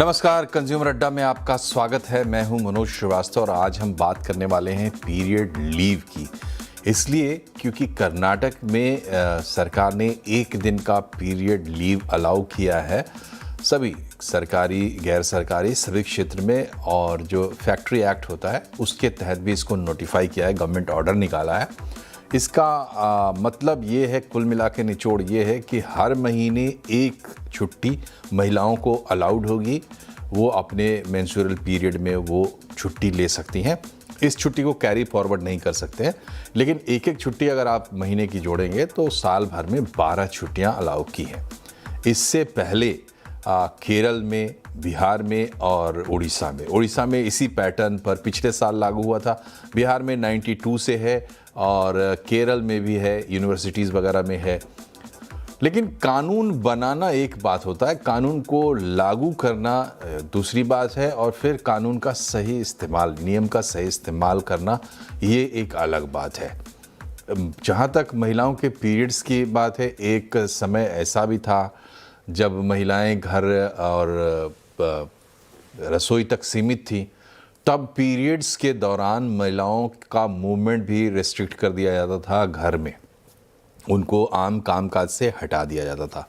नमस्कार, कंज्यूमर अड्डा में आपका स्वागत है। मैं हूं मनोज श्रीवास्तव और आज हम बात करने वाले हैं पीरियड लीव की। इसलिए क्योंकि कर्नाटक में सरकार ने एक दिन का पीरियड लीव अलाउ किया है सभी सरकारी गैर सरकारी सभी क्षेत्र में, और जो फैक्ट्री एक्ट होता है उसके तहत भी इसको नोटिफाई किया है, गवर्नमेंट ऑर्डर निकाला है। इसका मतलब ये है, कुल मिला के निचोड़ ये है कि हर महीने एक छुट्टी महिलाओं को अलाउड होगी। वो अपने मेंस्ट्रुअल पीरियड में वो छुट्टी ले सकती हैं। इस छुट्टी को कैरी फॉरवर्ड नहीं कर सकते हैं, लेकिन एक एक छुट्टी अगर आप महीने की जोड़ेंगे तो साल भर में 12 छुट्टियां अलाउ की हैं। इससे पहले केरल में, बिहार में और उड़ीसा में इसी पैटर्न पर पिछले साल लागू हुआ था। बिहार में 92 से है और केरल में भी है, यूनिवर्सिटीज़ वगैरह में है। लेकिन कानून बनाना एक बात होता है, कानून को लागू करना दूसरी बात है, और फिर कानून का सही इस्तेमाल, नियम का सही इस्तेमाल करना ये एक अलग बात है। जहाँ तक महिलाओं के पीरियड्स की बात है, एक समय ऐसा भी था जब महिलाएं घर और रसोई तक सीमित थी। तब पीरियड्स के दौरान महिलाओं का मूवमेंट भी रिस्ट्रिक्ट कर दिया जाता था, घर में उनको आम कामकाज से हटा दिया जाता था।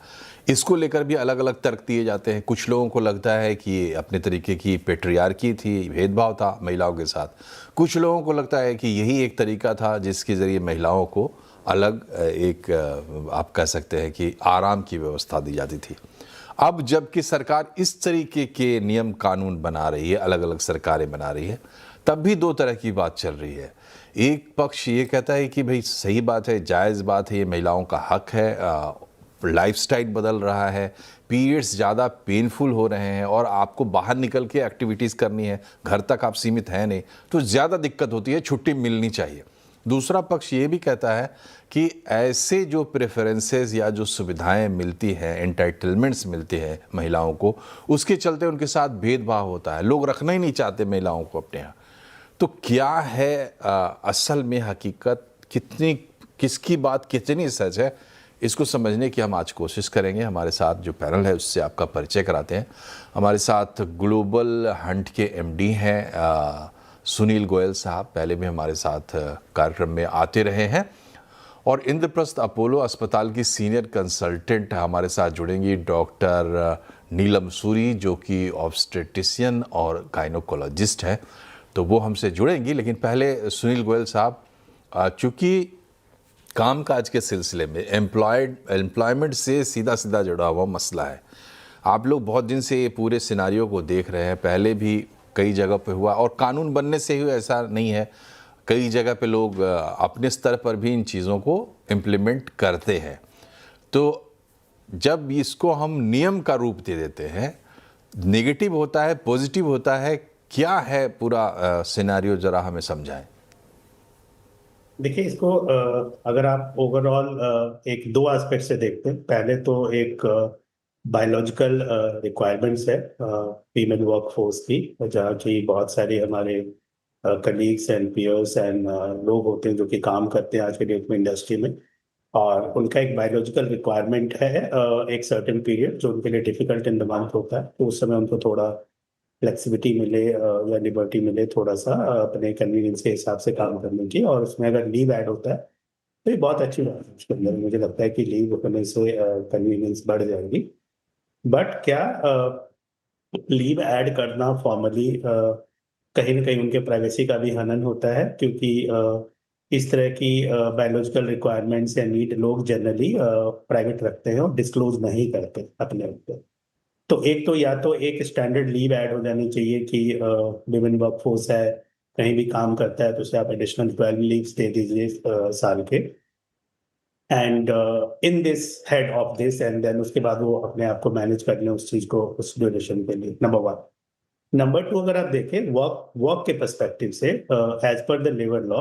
इसको लेकर भी अलग अलग तर्क दिए जाते हैं। कुछ लोगों को लगता है कि ये अपने तरीके की पेट्रियार्की थी, भेदभाव था महिलाओं के साथ। कुछ लोगों को लगता है कि यही एक तरीका था जिसके ज़रिए महिलाओं को अलग एक आप कह सकते हैं कि आराम की व्यवस्था दी जाती थी। अब जबकि सरकार इस तरीके के नियम कानून बना रही है, अलग अलग सरकारें बना रही है, तब भी दो तरह की बात चल रही है। एक पक्ष ये कहता है कि भाई सही बात है, जायज़ बात है, ये महिलाओं का हक है, लाइफस्टाइल बदल रहा है, पीरियड्स ज़्यादा पेनफुल हो रहे हैं और आपको बाहर निकल के एक्टिविटीज़ करनी है, घर तक आप सीमित हैं नहीं, तो ज़्यादा दिक्कत होती है, छुट्टी मिलनी चाहिए। दूसरा पक्ष ये भी कहता है कि ऐसे जो प्रेफरेंसेस या जो सुविधाएं मिलती हैं, एंटाइटलमेंट्स मिलते हैं महिलाओं को, उसके चलते उनके साथ भेदभाव होता है, लोग रखना ही नहीं चाहते महिलाओं को अपने यहाँ। तो क्या है असल में हकीकत, किसकी बात कितनी सच है, इसको समझने की हम आज कोशिश करेंगे। हमारे साथ जो पैनल है उससे आपका परिचय कराते हैं। हमारे साथ ग्लोबल हंट के एमडी हैं सुनील गोयल साहब, पहले भी हमारे साथ कार्यक्रम में आते रहे हैं, और इंद्रप्रस्थ अपोलो अस्पताल की सीनियर कंसल्टेंट हमारे साथ जुड़ेंगी डॉक्टर नीलम सूरी, जो कि ऑब्स्टेट्रिशियन और गायनोकोलॉजिस्ट है, तो वो हमसे जुड़ेंगी। लेकिन पहले सुनील गोयल साहब, चूँकि कामकाज के सिलसिले में एम्प्लॉयमेंट से सीधा सीधा जुड़ा हुआ मसला है, आप लोग बहुत दिन से ये पूरे सिनारियों को देख रहे हैं, पहले भी कई जगह पे हुआ और कानून बनने से ही ऐसा नहीं है, कई जगह पे लोग अपने स्तर पर भी इन चीज़ों को इम्प्लीमेंट करते हैं। तो जब इसको हम नियम का रूप दे देते हैं, नेगेटिव होता है, पॉजिटिव होता है, क्या है पूरा सिनेरियो, जरा हमें समझाएं। देखिए, इसको अगर आप ओवरऑल एक दो एस्पेक्ट से देखते हैं। पहले तो एक बायोलॉजिकल रिक्वायरमेंट्स है फीमेल वर्कफोर्स की, जहाँ की बहुत सारे हमारे कलीग्स एंड पीयर्स एंड लोग होते हैं जो कि काम करते हैं आज के डेट में इंडस्ट्री में, और उनका एक बायोलॉजिकल रिक्वायरमेंट है एक सर्टेन पीरियड जो उनके लिए डिफिकल्ट इन द मंथ होता है, तो उस समय उनको थोड़ा फ्लेक्सिबिलिटी मिले या लिबर्टी मिले थोड़ा सा अपने कन्वीनियंस के हिसाब से काम करने की। और उसमें अगर लीव ऐड होता है तो ये बहुत अच्छी बात है। उसके अंदर मुझे लगता है कि लीव होने से कन्वीनियंस बढ़ जाएगी। बट क्या लीव ऐड करना फॉर्मली कहीं ना कहीं उनके प्राइवेसी का भी हनन होता है, क्योंकि इस तरह की बायोलॉजिकल रिक्वायरमेंट्स या नीड लोग जनरली प्राइवेट रखते हैं और डिस्क्लोज नहीं करते अपने ऊपर। तो एक तो या तो एक स्टैंडर्ड लीव ऐड हो जानी चाहिए कि विमेन वर्कफोर्स है, कहीं भी काम करता है तो उसे आप एडिशनल 12 लीव्स दे दीजिए साल के, and in this head of this, and then उसके बाद वो अपने आप को मैनेज कर लें उस चीज को उस ड्यूरेशन के लिए। Number one. नंबर टू, अगर आप देखें वर्क के पर्सपेक्टिव से, as per the labour law,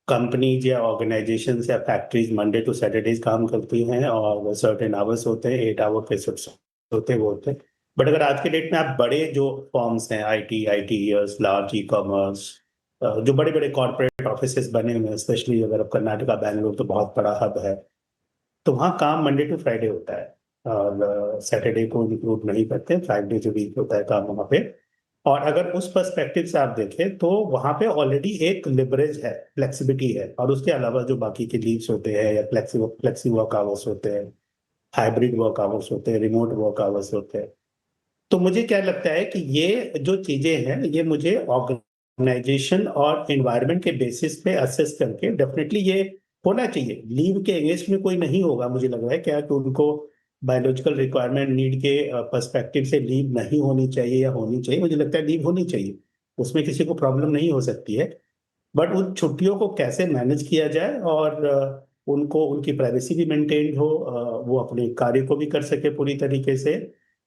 companies या ऑर्गेनाइजेशन या फैक्ट्रीज मंडे टू सैटरडेज काम करती हैं और सर्टेन आवर्स होते हैं, 8 आवर के शिफ्ट्स होते हैं वो होते हैं। बट अगर आज के डेट में आप बड़े जो फॉर्म्स हैं, आईटी, लार्ज ई कॉमर्स, जो बड़े बड़े कॉर्पोरेट ऑफिसेस बने हुए हैं, स्पेशली अगर आप कर्नाटका, बैंगलोर तो बहुत बड़ा हब है, तो वहाँ काम मंडे टू फ्राइडे होता है। और सैटरडे को इंक्लूड नहीं करते, 5 डेज वीक होता है काम वहाँ पे। और अगर उस पर्सपेक्टिव से आप देखें तो वहाँ पे ऑलरेडी एक लिवरेज है, फ्लेक्सिबिलिटी है, और उसके अलावा जो बाकी के लीव्स होते हैं या फ्लेक्सी वर्क आवर्स होते हैं, हाइब्रिड वर्क आवर्स होते हैं, रिमोट वर्क आवर्स होते हैं। तो मुझे क्या लगता है कि ये जो चीजें हैं ये मुझे ऑर्गेनाइजेशन और एनवायरनमेंट के बेसिस पे असेस करके डेफिनेटली ये होना चाहिए। लीव के अगेंस्ट में कोई नहीं होगा, मुझे लग रहा है क्या कि उनको बायोलॉजिकल रिक्वायरमेंट नीड के पर्सपेक्टिव से लीव नहीं होनी चाहिए या होनी चाहिए, मुझे लगता है लीव होनी चाहिए, उसमें किसी को प्रॉब्लम नहीं हो सकती है। बट उन छुट्टियों को कैसे मैनेज किया जाए और उनको उनकी प्राइवेसी भी मेंटेन हो, वो अपने कार्य को भी कर सके पूरी तरीके से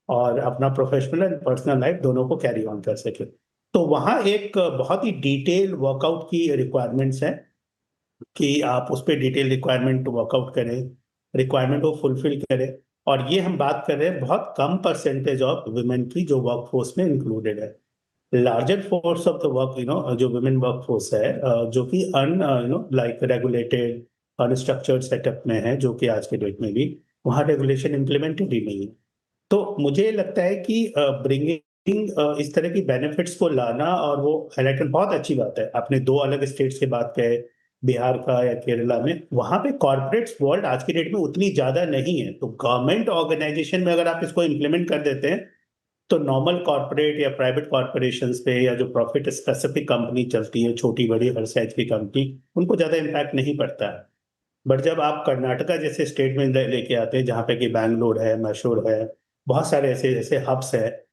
और अपना प्रोफेशनल एंड पर्सनल लाइफ दोनों को कैरी ऑन कर सके। तो वहाँ एक बहुत ही डिटेल वर्कआउट की रिक्वायरमेंट्स है कि आप उस पर डिटेल रिक्वायरमेंट वर्कआउट करें, रिक्वायरमेंट को फुलफिल करें। और ये हम बात कर रहे हैं बहुत कम परसेंटेज ऑफ वुमेन की जो वर्कफोर्स में इंक्लूडेड है। Larger force of the work, जो वुमेन वर्क फोर्स है, जो कि लाइक रेगुलेटेड अनस्ट्रक्चर्ड सेटअप में है, जो कि आज के डेट में भी वहाँ रेगुलेशन इम्प्लीमेंटेड ही नहीं है। तो मुझे लगता है कि ब्रिंगिंग इस तरह की बेनिफिट्स को लाना और वो हाईलाइट करना बहुत अच्छी बात है। आपने दो अलग स्टेट्स की बात कहे, बिहार का या केरला में, वहां पे कॉर्पोरेट्स वर्ल्ड आज की डेट में उतनी ज्यादा नहीं है। तो गवर्नमेंट ऑर्गेनाइजेशन में अगर आप इसको इम्प्लीमेंट कर देते हैं तो नॉर्मल कॉर्पोरेट या प्राइवेट कॉर्पोरेशंस पे या जो प्रॉफिट स्पेसिफिक कंपनी चलती है, छोटी बड़ी हर साइज की कंपनी, उनको ज्यादा इम्पैक्ट नहीं पड़ता है। बट जब आप कर्नाटका जैसे स्टेट में लेके आते हैं जहाँ पे कि बैंगलोर है, मैसूर है, बहुत सारे ऐसे ऐसे हब्स है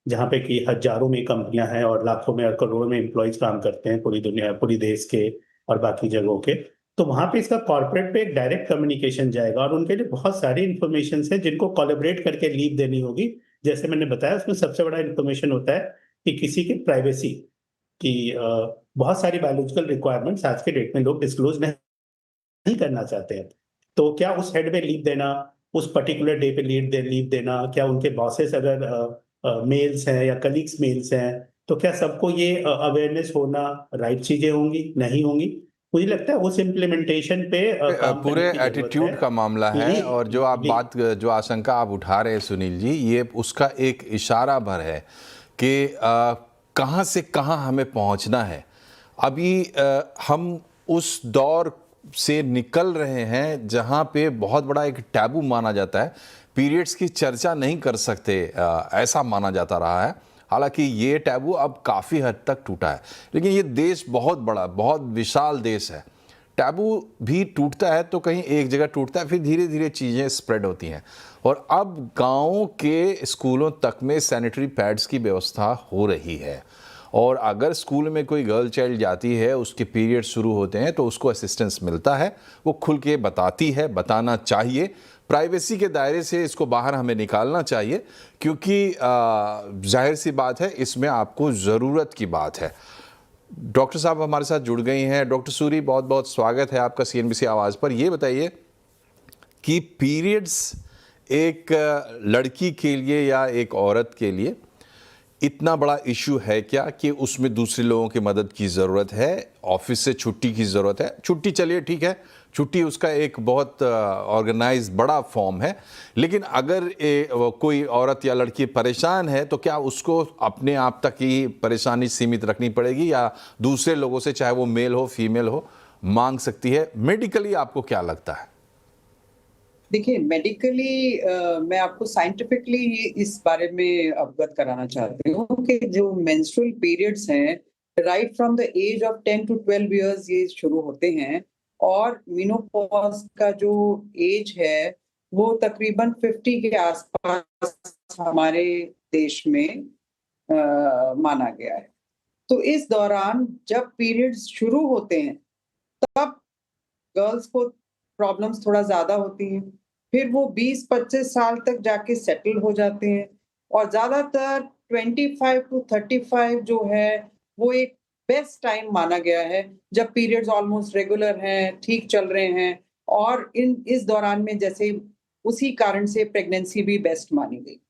जहाँ पे कि हजारों में कंपनियां हैं और लाखों में और करोड़ों में एम्प्लॉयज काम करते हैं पूरी दुनिया, पूरी देश के और बाकी जगहों के। तो वहां पे इसका कॉर्पोरेट पे एक डायरेक्ट कम्युनिकेशन जाएगा और उनके लिए बहुत सारी इंफॉर्मेशन है जिनको कोलैबोरेट करके लीव देनी होगी। जैसे मैंने बताया, उसमें सबसे बड़ा इंफॉर्मेशन होता है कि किसी की प्राइवेसी की बहुत सारी बायोलॉजिकल रिक्वायरमेंट्स आज के डेट में लोग डिस्क्लोज नहीं करना चाहते हैं। तो क्या उस हेड पे लीव देना, उस पर्टिकुलर डे पे लीव देना, क्या उनके बॉसेस अगर मेल्स हैं या कलीग्स मेल्स हैं, तो क्या सबको ये अवेयरनेस होना राइट चीजें होंगी, नहीं होंगी? मुझे लगता है उस इम्प्लीमेंटेशन पे काम पूरे करने की जरूरत है। एटीट्यूड का मामला है, और जो आप बात, जो आशंका आप उठा रहे हैं सुनील जी, ये उसका एक इशारा भर है कि कहाँ से कहाँ हमें पहुँचना है। अभी हम उस दौर से निकल रहे हैं जहाँ पे बहुत बड़ा एक टैबू माना जाता है, पीरियड्स की चर्चा नहीं कर सकते, ऐसा माना जाता रहा है। हालांकि ये टैबू अब काफ़ी हद तक टूटा है, लेकिन ये देश बहुत बड़ा, बहुत विशाल देश है। टैबू भी टूटता है तो कहीं एक जगह टूटता है, फिर धीरे धीरे चीज़ें स्प्रेड होती हैं, और अब गाँव के स्कूलों तक में सैनिटरी पैड्स की व्यवस्था हो रही है। और अगर स्कूल में कोई गर्ल चाइल्ड जाती है, उसके पीरियड शुरू होते हैं, तो उसको असिस्टेंस मिलता है, वो खुल के बताती है, बताना चाहिए। प्राइवेसी के दायरे से इसको बाहर हमें निकालना चाहिए, क्योंकि जाहिर सी बात है इसमें आपको ज़रूरत की बात है। डॉक्टर साहब हमारे साथ जुड़ गई हैं। डॉक्टर सूरी, बहुत बहुत स्वागत है आपका CNBC आवाज़ पर। ये बताइए कि पीरियड्स एक लड़की के लिए या एक औरत के लिए इतना बड़ा इशू है क्या कि उसमें दूसरे लोगों की मदद की ज़रूरत है, ऑफिस से छुट्टी की ज़रूरत है? छुट्टी चलिए ठीक है, छुट्टी उसका एक बहुत ऑर्गेनाइज बड़ा फॉर्म है, लेकिन अगर कोई औरत या लड़की परेशान है तो क्या उसको अपने आप तक ही परेशानी सीमित रखनी पड़ेगी, या दूसरे लोगों से, चाहे वो मेल हो फीमेल हो, मांग सकती है? मेडिकली आपको क्या लगता है? देखिए, मेडिकली मैं आपको साइंटिफिकली इस बारे में अवगत कराना चाहती हूँ कि जो मेंस्ट्रुअल पीरियड्स हैं, right from the age of 10 to 12 years ये शुरू होते हैं, और मेनोपॉज का जो एज है वो तकरीबन 50 के आसपास हमारे देश में माना गया है। तो इस दौरान जब पीरियड्स शुरू होते हैं तब गर्ल्स को प्रॉब्लम्स थोड़ा ज्यादा होती हैं, फिर वो 20-25 साल तक जाके सेटल हो जाते हैं, और ज्यादातर 25 to 35 जो है वो एक बेस्ट टाइम माना गया है जब पीरियड्स ऑलमोस्ट रेगुलर हैं, ठीक चल रहे हैं, और इस दौरान में जैसे उसी कारण से प्रेगनेंसी भी बेस्ट मानी गई।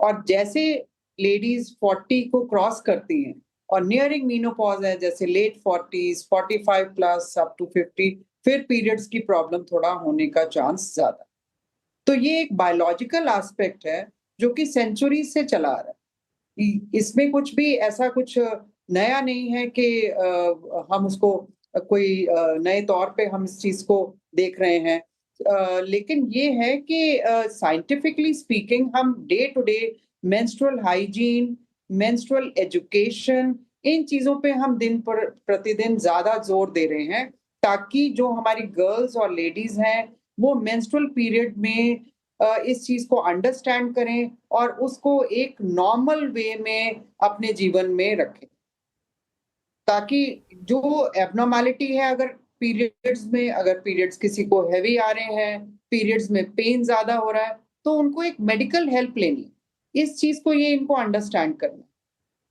और जैसे लेडीज 40 को क्रॉस करती हैं और नियरिंग मीनोपॉज है, जैसे late 40s, 45 plus up to 50, फिर पीरियड्स की प्रॉब्लम थोड़ा होने का चांस ज्यादा। तो ये एक बायोलॉजिकल एस्पेक्ट है जो कि सेंचुरी से चला आ रहा है। इसमें कुछ भी ऐसा कुछ नया नहीं है कि हम उसको कोई नए तौर पे हम इस चीज को देख रहे हैं। लेकिन ये है कि साइंटिफिकली स्पीकिंग हम day to day menstrual hygiene, menstrual education, इन चीजों पे हम दिन पर प्रतिदिन ज्यादा जोर दे रहे हैं, ताकि जो हमारी गर्ल्स और लेडीज हैं वो मेंस्ट्रुअल पीरियड में इस चीज को अंडरस्टैंड करें और उसको एक नॉर्मल वे में अपने जीवन में रखें, ताकि जो एबनॉर्मलिटी है, अगर पीरियड्स किसी को हैवी आ रहे हैं, पीरियड्स में पेन ज्यादा हो रहा है, तो उनको एक मेडिकल हेल्प लेनी है। इस चीज को ये इनको अंडरस्टैंड करना है।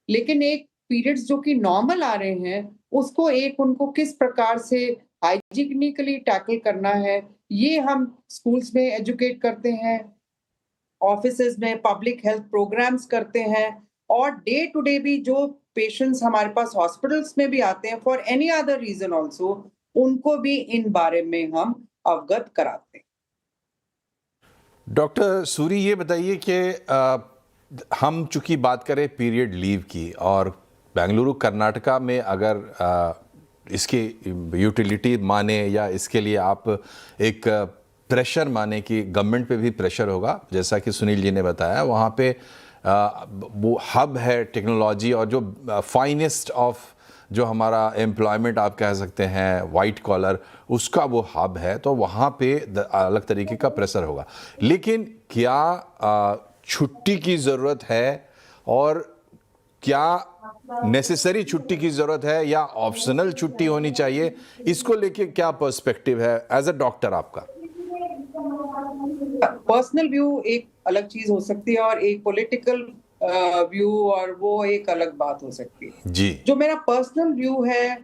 लेकिन एक पीरियड्स जो कि नॉर्मल आ रहे हैं, उसको उनको किस प्रकार से हाइजीनिकली टैकल करना है, ये हम स्कूल्स में एजुकेट करते हैं, ऑफिसेज में पब्लिक हेल्थ प्रोग्राम्स करते हैं, और डे टू डे भी जो पेशेंट्स हमारे पास हॉस्पिटल्स में भी आते हैं for any other reason also, उनको भी इन बारे में हम अवगत कराते हैं। डॉक्टर सूरी, ये बताइए कि हम चूंकि बात करें पीरियड लीव की, और बेंगलुरु कर्नाटका में अगर इसकी यूटिलिटी माने या इसके लिए आप एक प्रेशर माने कि गवर्नमेंट पे भी प्रेशर होगा, जैसा कि सुनील जी ने बताया, वहाँ पे वो हब है टेक्नोलॉजी और जो फाइनेस्ट ऑफ जो हमारा एम्प्लॉयमेंट आप कह सकते हैं, वाइट कॉलर, उसका वो हब है, तो वहाँ पे अलग तरीके का प्रेशर होगा। लेकिन क्या छुट्टी की ज़रूरत है, और क्या नेसेसरी छुट्टी की ज़रूरत है या ऑप्शनल छुट्टी होनी चाहिए, इसको लेके क्या पर्सपेक्टिव है एज अ डॉक्टर आपका? पर्सनल व्यू एक अलग चीज हो सकती है और एक पॉलिटिकल व्यू, और वो एक अलग बात हो सकती है जी। जो मेरा पर्सनल व्यू है,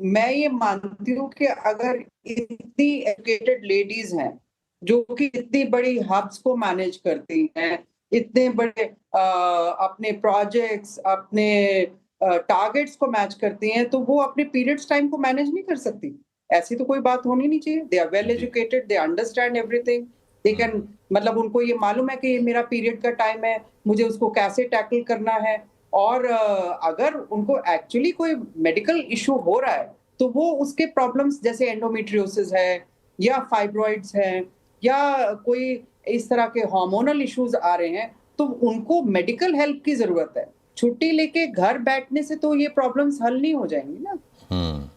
मैं ये मानती हूँ कि अगर इतनी एजुकेटेड लेडीज हैं जो कि इतनी बड़ी हब्स को मैनेज करती हैं, इतने बड़े अपने प्रोजेक्ट्स, अपने टारगेट्स को मैच करती हैं, तो वो अपने पीरियड्स टाइम को मैनेज नहीं कर सकती? ऐसी तो कोई बात होनी नहीं चाहिए। They are well educated, they understand everything, they can, मतलब उनको ये मालूम है कि ये मेरा पीरियड का टाइम है, मुझे उसको कैसे टैकल करना है। और अगर उनको एक्चुअली कोई मेडिकल इशू हो रहा है, तो वो उसके प्रॉब्लम्स जैसे एंडोमेट्रियोसिस है या फाइब्रॉइड्स हैं या कोई इस तरह के हार्मोनल इश्यूज आ रहे हैं, तो उनको मेडिकल हेल्प की जरूरत है। छुट्टी लेके घर बैठने से तो ये प्रॉब्लम्स हल नहीं हो जाएंगी ना।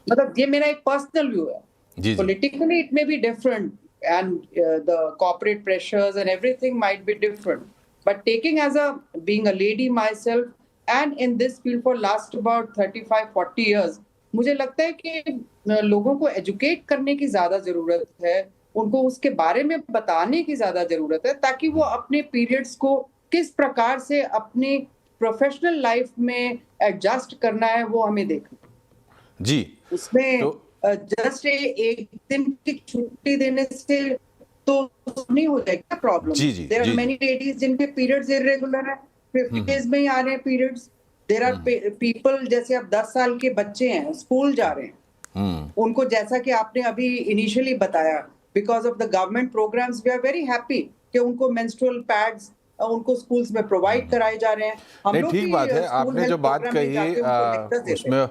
मतलब ये मेरा एक पर्सनल व्यू है। Politically it may be different, and the corporate pressures and everything might be different, but taking as being a lady myself and in this field for last about 35-40 years, मुझे लगता है कि लोगों को educate करने की ज्यादा जरूरत है, उनको उसके बारे में बताने की ज्यादा जरूरत है, ताकि वो अपने पीरियड्स को किस प्रकार से अपनी प्रोफेशनल लाइफ में एडजस्ट करना है वो हमें देखना जी। उसमें जस्ट एक दिन की छुट्टी देने से तो नहीं हो जाएगा problem. There are many ladies जिनके पीरियड्स इरेगुलर है, 50 डेज में ही आ रहे हैं पीरियड्स। देयर आर पीपल, जैसे अब 10 साल के बच्चे हैं, स्कूल जा रहे हैं, उनको जैसा कि आपने अभी इनिशियली बताया, because of the government programmes we are very happy कि उनको मेंस्ट्रुअल पैड्स उनको स्कूल्स में प्रोवाइड कराए जा रहे हैं। हम लोग ठीक बात है, आपने जो बात कही उसमें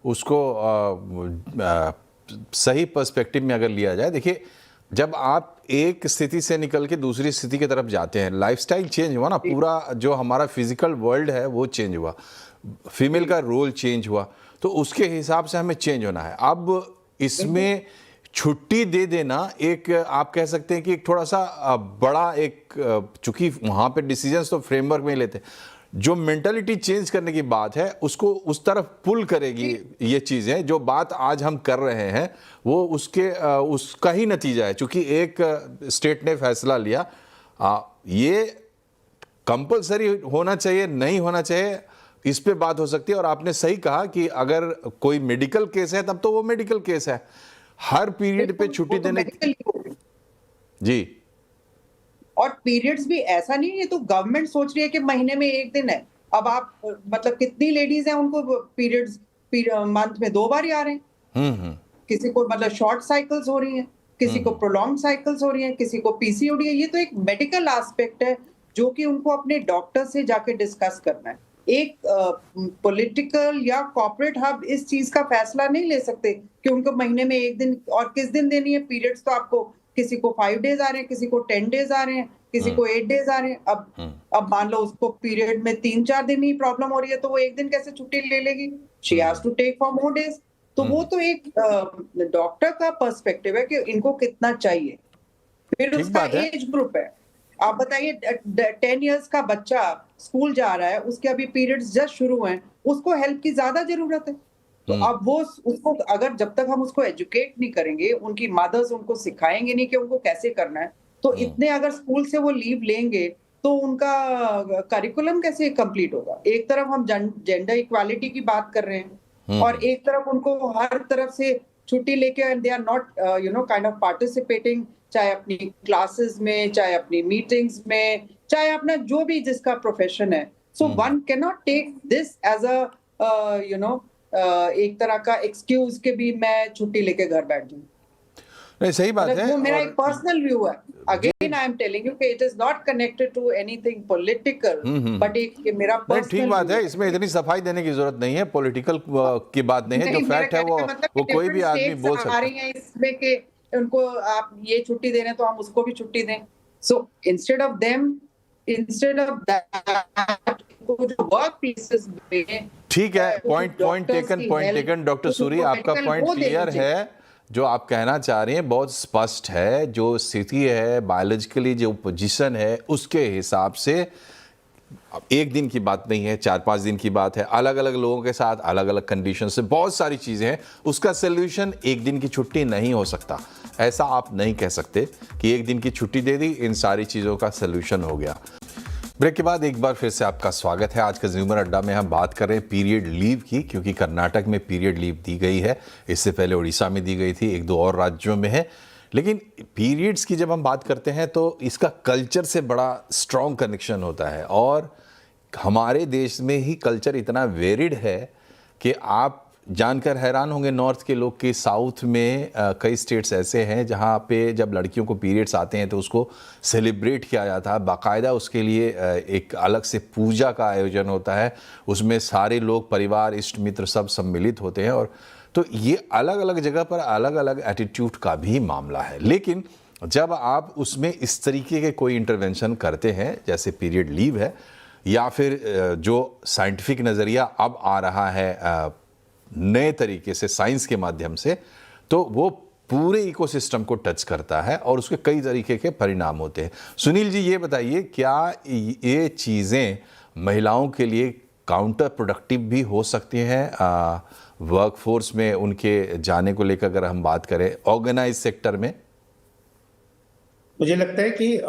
उसको सही पर्सपेक्टिव में अगर लिया जाए, देखिए जब आप एक स्थिति से निकल के दूसरी स्थिति की तरफ जाते हैं, लाइफस्टाइल चेंज हुआ ना, पूरा जो हमारा फिजिकल वर्ल्ड है वो चेंज हुआ, फीमेल का रोल चेंज हुआ, तो उसके हिसाब से हमें चेंज होना है। अब इसमें छुट्टी दे देना एक, आप कह सकते हैं कि एक थोड़ा सा बड़ा एक, चूंकि वहाँ पे डिसीजंस तो फ्रेमवर्क में ही लेते हैं, जो मेंटालिटी चेंज करने की बात है उसको उस तरफ पुल करेगी ये चीज़ें। जो बात आज हम कर रहे हैं वो उसका ही नतीजा है, चूंकि एक स्टेट ने फैसला लिया। ये कंपलसरी होना चाहिए, नहीं होना चाहिए, इस पे बात हो सकती है। और आपने सही कहा कि अगर कोई मेडिकल केस है तब तो वो मेडिकल केस है, हर पीरियड पे छुट्टी देने जी। और पीरियड्स भी ऐसा नहीं है, तो गवर्नमेंट सोच रही है कि महीने में एक दिन है। अब आप मतलब कितनी लेडीज हैं उनको पीरियड्स मंथ में 2 बार ही आ रहे हैं, किसी को मतलब शॉर्ट साइकिल्स हो रही हैं, किसी को प्रोलॉन्ग साइकिल्स हो रही हैं, किसी को पीसीओडी है। ये तो एक मेडिकल एस्पेक्ट है जो कि उनको अपने डॉक्टर से जाके डिस्कस करना है। एक पॉलिटिकल या कॉर्पोरेट हब इस चीज का फैसला नहीं ले सकते कि उनको महीने में एक दिन और किस दिन देनी है पीरियड्स। तो आपको किसी को 5 डेज आ रहे हैं, किसी को 10 डेज आ रहे हैं, किसी को 8 डेज आ रहे हैं। अब मान लो उसको पीरियड में 3-4 दिन ही प्रॉब्लम हो रही है, तो वो एक दिन कैसे छुट्टी ले लेगी? She has to take for more days. तो वो तो एक डॉक्टर का पर्सपेक्टिव है कि इनको कितना चाहिए। फिर ठीक उसका बात है। एज ग्रुप है। आप बताइए 10 इयर्स का बच्चा स्कूल जा रहा है, उसके अभी पीरियड्स जस्ट शुरू हैं, उसको हेल्प की ज्यादा जरूरत है। तो अब वो उसको अगर जब तक हम उसको एजुकेट नहीं करेंगे, उनकी मदर्स उनको सिखाएंगे नहीं कि उनको कैसे करना है, तो इतने अगर स्कूल से वो लीव लेंगे तो उनका करिकुलम कैसे कंप्लीट होगा? एक तरफ हम जेंडर इक्वालिटी की बात कर रहे हैं और एक तरफ उनको हर तरफ से छुट्टी लेके they are not kind of participating, चाहे अपनी क्लासेस में, चाहे अपनी मीटिंग्स में, चाहे अपना जो भी जिसका प्रोफेशन है। So one can not take this as a एक तरह का एक्सक्यूज के भी मैं छुट्टी लेके घर बैठ जाऊं। नहीं, सही बात है। वो मेरा और एक पर्सनल व्यू है। Again I am telling you कि it is not connected to anything political, but एक मेरा नहीं, पर्सनल ठीक बात है, इसमें इतनी सफाई देने की जरूरत नहीं है, पॉलिटिकल की बात नहीं है। जो फैक्ट है वो कोई भी आदमी बोल सकता आ है। रही है इसमें कि उनको आप ये छुट्टी दे रहे हैं तो हम उसको भी छुट्टी दें। सो इंस्टेड ऑफ दैट जो वर्क प्लेसेस में ठीक है, पॉइंट टेकन डॉक्टर सूरी, आपका पॉइंट क्लियर है। जो आप कहना चाह रहे हैं बहुत स्पष्ट है। जो स्थिति है, बायोलॉजिकली जो पोजीशन है, उसके हिसाब से एक दिन की बात नहीं है, 4-5 दिन की बात है। अलग अलग लोगों के साथ अलग अलग कंडीशन से बहुत सारी चीज़ें हैं। उसका सोल्यूशन एक दिन की छुट्टी नहीं हो सकता। ऐसा आप नहीं कह सकते कि एक दिन की छुट्टी दे दी, इन सारी चीज़ों का सोल्यूशन हो गया। ब्रेक के बाद एक बार फिर से आपका स्वागत है। आज का ज़्यूमर अड्डा में हम बात कर रहे हैं पीरियड लीव की, क्योंकि कर्नाटक में पीरियड लीव दी गई है। इससे पहले उड़ीसा में दी गई थी, 1-2 और राज्यों में है। लेकिन पीरियड्स की जब हम बात करते हैं तो इसका कल्चर से बड़ा स्ट्रॉन्ग कनेक्शन होता है। और हमारे देश में ही कल्चर इतना वेरिड है कि आप जानकर हैरान होंगे नॉर्थ के लोग कि साउथ में कई स्टेट्स ऐसे हैं जहाँ पे जब लड़कियों को पीरियड्स आते हैं तो उसको सेलिब्रेट किया जाता है। बाकायदा उसके लिए एक अलग से पूजा का आयोजन होता है। उसमें सारे लोग, परिवार, इष्ट मित्र सब सम्मिलित होते हैं। और तो ये अलग अलग जगह पर अलग अलग एटीट्यूड का भी मामला है। लेकिन जब आप उसमें इस तरीके के कोई इंटरवेंशन करते हैं जैसे पीरियड लीव है, या फिर जो साइंटिफिक नज़रिया अब आ रहा है नए तरीके से साइंस के माध्यम से, तो वो पूरे इकोसिस्टम को टच करता है और उसके कई तरीके के परिणाम होते हैं। सुनील जी, ये बताइए, क्या ये चीज़ें महिलाओं के लिए काउंटर प्रोडक्टिव भी हो सकती हैं वर्कफोर्स में उनके जाने को लेकर, अगर हम बात करें ऑर्गेनाइज सेक्टर में? मुझे लगता है कि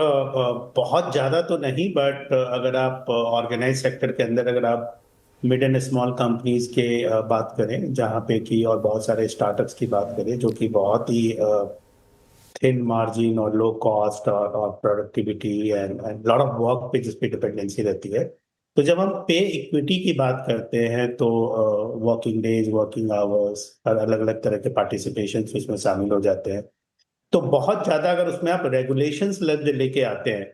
बहुत ज़्यादा तो नहीं, बट अगर आप ऑर्गेनाइज सेक्टर के अंदर अगर आप मिड एंड स्मॉल कंपनीज के बात करें, जहाँ पे कि और बहुत सारे स्टार्टअप्स की बात करें जो कि बहुत ही थिन मार्जिन और लो कॉस्ट और productivity and lot of work पे जिस पे डिपेंडेंसी रहती है, तो जब हम पे इक्विटी की बात करते हैं तो वर्किंग डेज, वर्किंग आवर्स और अलग अलग तरह के पार्टिसिपेशन उसमें शामिल हो जाते हैं। तो बहुत ज़्यादा अगर उसमें आप रेगुलेशंस लेके आते हैं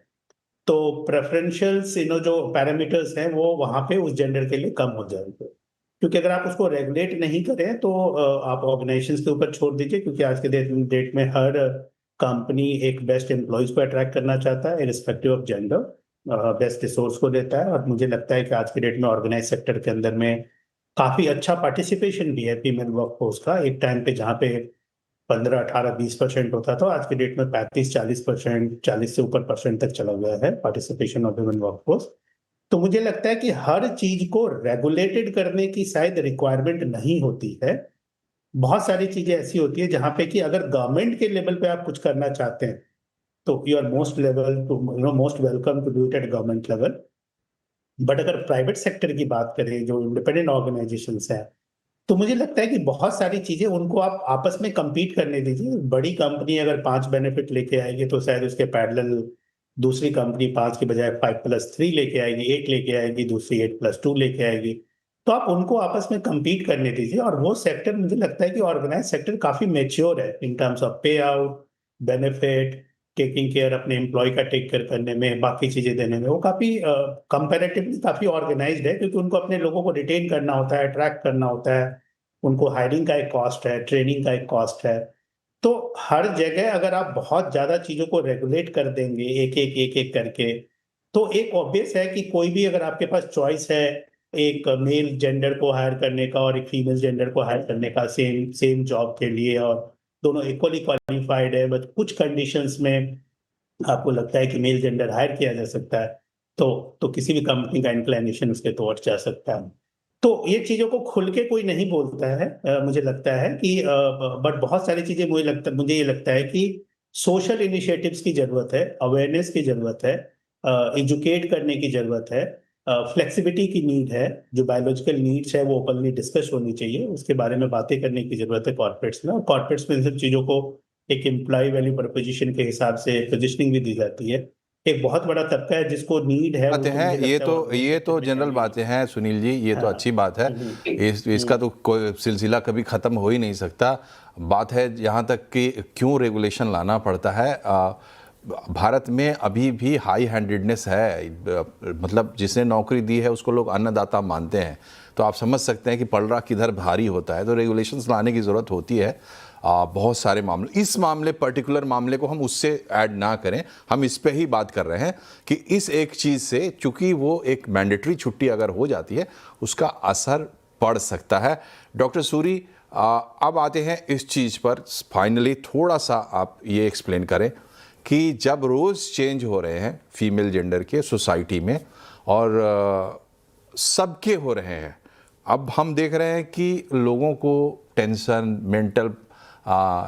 तो प्रेफरेंशियल्स जो पैरामीटर्स हैं वो वहाँ पे उस जेंडर के लिए कम हो जाएंगे। क्योंकि अगर आप उसको रेगुलेट नहीं करें तो आप ऑर्गेनाइजेशंस के ऊपर छोड़ दीजिए, क्योंकि आज के डेट में हर कंपनी एक बेस्ट एम्प्लॉयज को अट्रैक्ट करना चाहता है irrespective of gender, best resource को देता है। और मुझे लगता है कि आज के डेट में ऑर्गेनाइज सेक्टर के अंदर में काफी अच्छा पार्टिसिपेशन भी है फीमेल वर्कफोर्स का। एक टाइम पे जहाँ पे 15, 18, 20% होता था, आज के डेट में 35-40%, 40 से ऊपर परसेंट तक चला गया है पार्टिसिपेशन ऑफ वुमेन वर्कफोर्स। तो मुझे लगता है कि हर चीज को रेगुलेटेड करने की शायद रिक्वायरमेंट नहीं होती है। बहुत सारी चीजें ऐसी होती है जहां पे कि अगर गवर्नमेंट के लेवल पे आप कुछ करना चाहते हैं तो you are most welcome to do it at government level. But अगर प्राइवेट सेक्टर की बात करें, जो इंडिपेंडेंट ऑर्गेनाइजेशंस हैं, तो मुझे लगता है कि बहुत सारी चीजें उनको आप आपस में compete करने दीजिए। बड़ी कंपनी अगर 5 बेनिफिट लेके आएगी तो शायद उसके पैरेलल दूसरी कंपनी 5 की बजाय 5+3 लेके आएगी, 8 लेके आएगी, दूसरी 8+2 लेके आएगी। तो आप उनको आपस में compete करने दीजिए। और वो सेक्टर मुझे लगता है कि ऑर्गेनाइज सेक्टर काफी मेच्योर है इन टर्म्स ऑफ पे आउट, बेनिफिट, टेकिंग केयर, अपने एम्प्लॉय का टेक केयर करने में, बाकी चीजें देने में वो काफी कंपैरेटिवली काफी ऑर्गेनाइज्ड है, क्योंकि उनको अपने लोगों को रिटेन करना होता है, अट्रैक्ट करना होता है, उनको हायरिंग का एक कॉस्ट है, ट्रेनिंग का एक कॉस्ट है। तो हर जगह अगर आप बहुत ज्यादा चीजों को रेगुलेट कर देंगे एक एक करके, तो एक ऑब्वियस है कि कोई भी, अगर आपके पास चॉइस है एक मेल जेंडर को हायर करने का और एक फीमेल जेंडर को हायर करने का सेम सेम जॉब के लिए, और दोनों इक्वली क्वालिफाइड है, बट कुछ कंडीशंस में आपको लगता है कि मेल जेंडर हायर किया जा सकता है, तो किसी भी कंपनी का इंक्लिनेशन उसके तोड़ जा सकता है। तो ये चीजों को खुल के कोई नहीं बोलता है, मुझे लगता है कि बट बहुत सारी चीजें मुझे ये लगता है कि सोशल इनिशिएटिव्स की जरूरत है, अवेयरनेस की जरूरत है, एजुकेट करने की जरूरत है, फ्लेक्सिबिलिटी की नीड है, जो बायोलॉजिकल नीड्स है वो ओपनली डिस्कस होनी चाहिए, उसके बारे में बातें करने की जरूरत है कॉर्पोरेट्स में, और कॉर्पोरेट्स में इन सब चीजों को एक एम्प्लॉय वैल्यू प्रोपोजिशन के हिसाब से पोजिशनिंग भी दी जाती है। एक बहुत बड़ा तबका है जिसको नीड है, बातें उनको हैं, मुझे ये लगता है तो ये तो organization जनरल में बातें हैं सुनील जी, ये तो हाँ। अच्छी बात है। इसका तो कोई सिलसिला कभी ख़त्म हो ही नहीं सकता। बात है यहाँ तक कि क्यों रेगुलेशन लाना पड़ता है। भारत में अभी भी हाई हैंडेडनेस है, मतलब जिसने नौकरी दी है उसको लोग अन्नदाता मानते हैं, तो आप समझ सकते हैं कि पलड़ा किधर भारी होता है। तो रेगुलेशंस लाने की ज़रूरत होती है बहुत सारे मामले। इस मामले, पर्टिकुलर मामले को हम उससे ऐड ना करें, हम इस पे ही बात कर रहे हैं कि इस एक चीज़ से, चूंकि वो एक मैंडेटरी छुट्टी अगर हो जाती है उसका असर पड़ सकता है। डॉक्टर सूरी, अब आते हैं इस चीज़ पर, फाइनली थोड़ा सा आप ये एक्सप्लेन करें कि जब रोज़ चेंज हो रहे हैं फीमेल जेंडर के सोसाइटी में और सबके हो रहे हैं, अब हम देख रहे हैं कि लोगों को टेंशन, मेंटल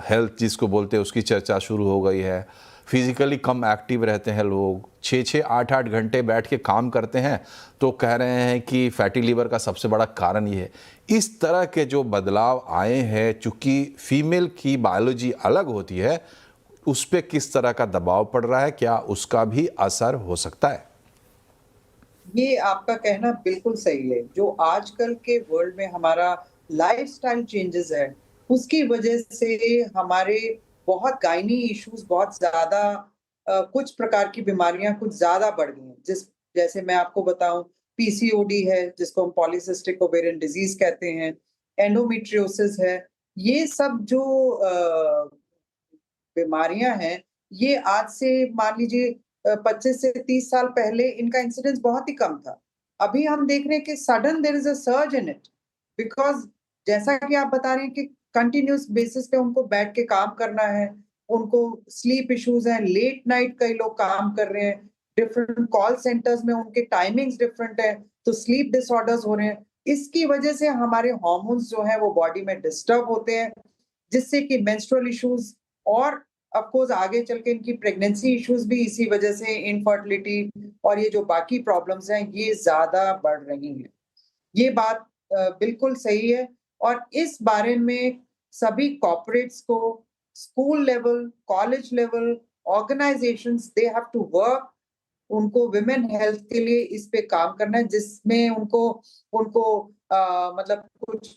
हेल्थ जिसको बोलते हैं उसकी चर्चा शुरू हो गई है। फिज़िकली कम एक्टिव रहते हैं लोग, 6-6, 8-8 घंटे बैठ के काम करते हैं, तो कह रहे हैं कि फैटी लीवर का सबसे बड़ा कारण ये है। इस तरह के जो बदलाव आए हैं, चूँकि फीमेल की बायोलॉजी अलग होती है, उस पर किस तरह का दबाव पड़ रहा है, क्या उसका भी असर हो सकता है? ये आपका कहना बिल्कुल सही है। जो आजकल के वर्ल्ड में हमारा लाइफस्टाइल चेंजेस है, उसकी वजह से हमारे बहुत गायनी इश्यूज बहुत ज्यादा, कुछ प्रकार की बीमारियां कुछ ज्यादा बढ़ गई हैं। जैसे मैं आपको बताऊं, पीसीओडी है जिसको हम पॉलीसिस्टिक ओवेरियन डिजीज कहते हैं, एंडोमेट्रियोसिस है। ये सब जो बीमारियां हैं, ये आज से मान लीजिए 25 से 30 साल पहले इनका इंसिडेंस बहुत ही कम था। अभी हम देख रहे हैं कि sudden there is a surge in it, because जैसा कि आप बता रहे हैं कि कंटिन्यूस बेसिस पे उनको बैठ के काम करना है, उनको स्लीप इश्यूज हैं, लेट नाइट कई लोग काम कर रहे हैं, डिफरेंट कॉल सेंटर्स में उनके टाइमिंग्स डिफरेंट है, तो स्लीप डिसऑर्डर्स हो रहे हैं। इसकी वजह से हमारे हार्मोन्स जो है वो बॉडी में डिस्टर्ब होते हैं, जिससे कि मेंस्ट्रुअल इश्यूज और ऑफ कोर्स आगे चल के इनकी प्रेगनेंसी इश्यूज भी इसी वजह से, इनफर्टिलिटी और ये जो बाकी प्रॉब्लम्स हैं ये ज्यादा बढ़ रही हैं। ये बात बिल्कुल सही है, और इस बारे में सभी कॉर्पोरेट्स को school level, college level, organisations, they have to work. उनको विमेन हेल्थ के लिए इस पे काम करना है, जिसमें उनको उनको मतलब कुछ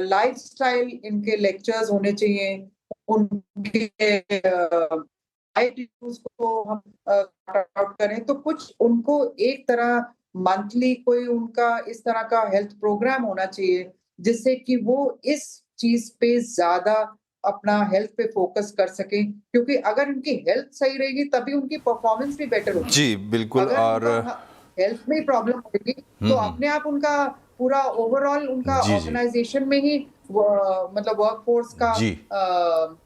लाइफस्टाइल इनके लेक्चर्स होने चाहिए, उनके इश्यूज को हम आउट करें, तो कुछ उनको एक तरह मंथली कोई उनका इस तरह का हेल्थ प्रोग्राम होना चाहिए, जिससे कि वो इस चीज पे ज्यादा अपना हेल्थ पे फोकस कर सकें, क्योंकि अगर उनकी हेल्थ सही रहेगी तभी उनकी परफॉर्मेंस भी बेटर होगी। जी बिल्कुल। अगर और हेल्थ में प्रॉब्लम होगी तो अपने आप उनका पूरा ओवरऑल उनका जी जी ऑर्गेनाइजेशन में ही मतलब वर्कफोर्स का जी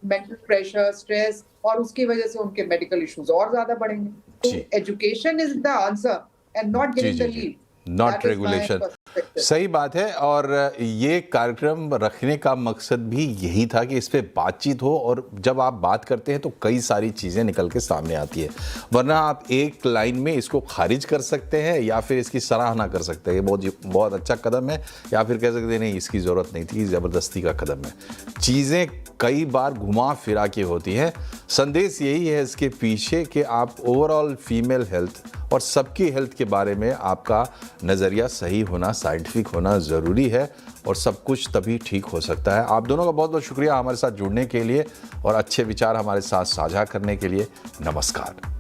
मेंटल प्रेशर, स्ट्रेस, और उसकी वजह से उनके मेडिकल इश्यूज और ज्यादा बढ़ेंगे। तो जी education is the answer and not जी गिविंग द जी जी lead. Not that is my regulation. Perspective. सही बात है, और ये कार्यक्रम रखने का मकसद भी यही था कि इस पे बातचीत हो, और जब आप बात करते हैं तो कई सारी चीज़ें निकल के सामने आती है, वरना आप एक लाइन में इसको खारिज कर सकते हैं या फिर इसकी सराहना कर सकते हैं, ये बहुत बहुत अच्छा कदम है, या फिर कह सकते हैं नहीं इसकी ज़रूरत नहीं थी, ज़बरदस्ती का कदम है। चीज़ें कई बार घुमा फिरा के होती हैं। संदेश यही है इसके पीछे कि आप ओवरऑल फीमेल हेल्थ और सबकी हेल्थ के बारे में आपका नज़रिया सही होना, साइंटिफिक होना ज़रूरी है और सब कुछ तभी ठीक हो सकता है। आप दोनों का बहुत बहुत शुक्रिया हमारे साथ जुड़ने के लिए और अच्छे विचार हमारे साथ साझा करने के लिए। नमस्कार।